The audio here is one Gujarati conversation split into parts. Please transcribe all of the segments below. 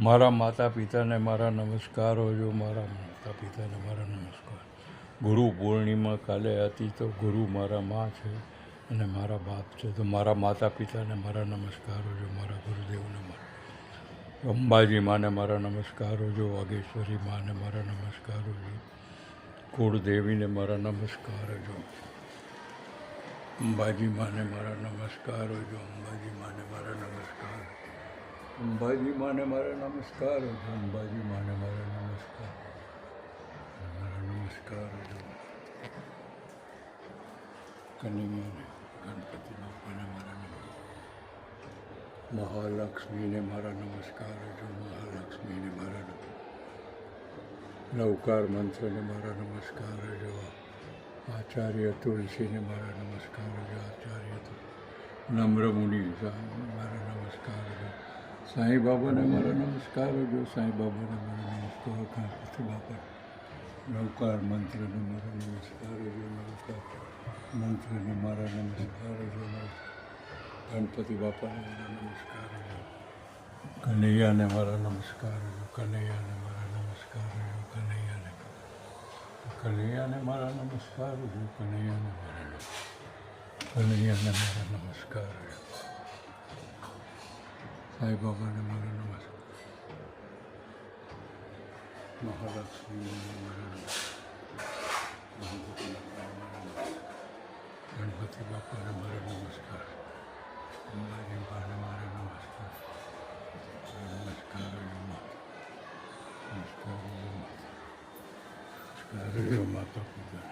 મારા માતા પિતાને મારા નમસ્કારો જો મારા માતા પિતાને મારા નમસ્કાર. ગુરુ પૂર્ણિમા કાલે હતી તો ગુરુ મારા મા છે અને મારા બાપ છે, તો મારા માતા પિતાને મારા નમસ્કારો જો, મારા ગુરુદેવને મારા અંબાજી માને મારા નમસ્કારો જો, વાગેશ્વરી માને મારા નમસ્કારો જો, કુળદેવીને મારા નમસ્કાર જો, અંબાજી માને મારા નમસ્કારો જો, અંબાજી માને મારા નમસ્કાર, અંબાજી માને મારા નમસ્કાર જો, અંબાજી માને મારા નમસ્કાર, મારા નમસ્કાર જો, કનૈયાને ગણપતિ બાપાને મારા મહાલક્ષ્મીને મારા નમસ્કાર જો, મહાલક્ષ્મીને મારા નવકાર મંત્રને મારા નમસ્કાર જો, આચાર્ય તુલસીને મારા નમસ્કાર જો, આચાર્ય નમ્ર મુનિ મારા નમસ્કાર જો, સાંઈ બાબાને મારા નમસ્કાર જો, સાંઈ બાબાને મારા નમસ્કાર, ગણપતિ બાપા નવકાર મંત્રને મારા નમસ્કાર જો, નવકાર મંત્રને મારા નમસ્કાર જો, ગણપતિ બાપાને મારા નમસ્કાર જો, કનૈયાને મારા નમસ્કાર જો, કનૈયાને મારા નમસ્કાર જો, કનૈયાને મારા નમસ્કાર જો, કનૈયાને મારા નમસ્કાર જો, સાંઈ બાબાને મારા નમસ્કાર, મહાલક્ષ્મીને મારા ગણપતિ બાપાને મારા નમસ્કાર, અંબાજી બાને મારા નમસ્કાર, નમસ્કાર જો માતા પિતા.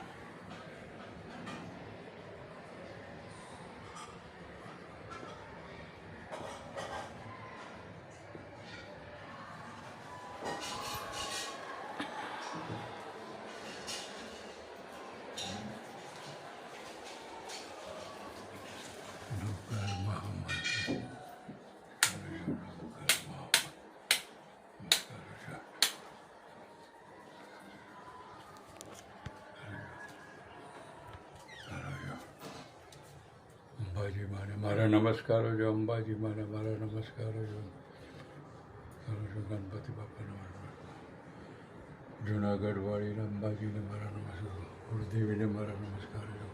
અંબાજી માને મારા નમસ્કારો જો, અંબાજી માને મારા નમસ્કારો જો, ગણપતિ બાપાને જુનાગઢ વાળીને અંબાજીને મારા નમસ્કાર, કુળદેવીને મારા નમસ્કાર જો,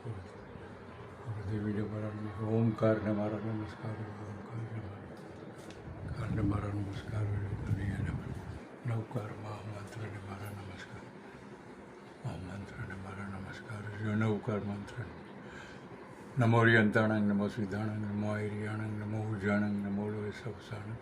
કુળદેવીને મારા નમસ્કાર, ઓમકારને મારા નમસ્કાર જો, ઓમકારને મારા નમસ્કાર જો, કનૈયાને નવકાર મહામંત્રને મારા નમસ્કાર, મહામંત્રને મારા નમસ્કાર જો, નવકાર મંત્રને નમો રિયંતાણંગ, નમો સિદ્ધાણંગ, નમો આયરિયાણંગ, નમો ઉજાણંગ, નમો લોય સવસાણંગ,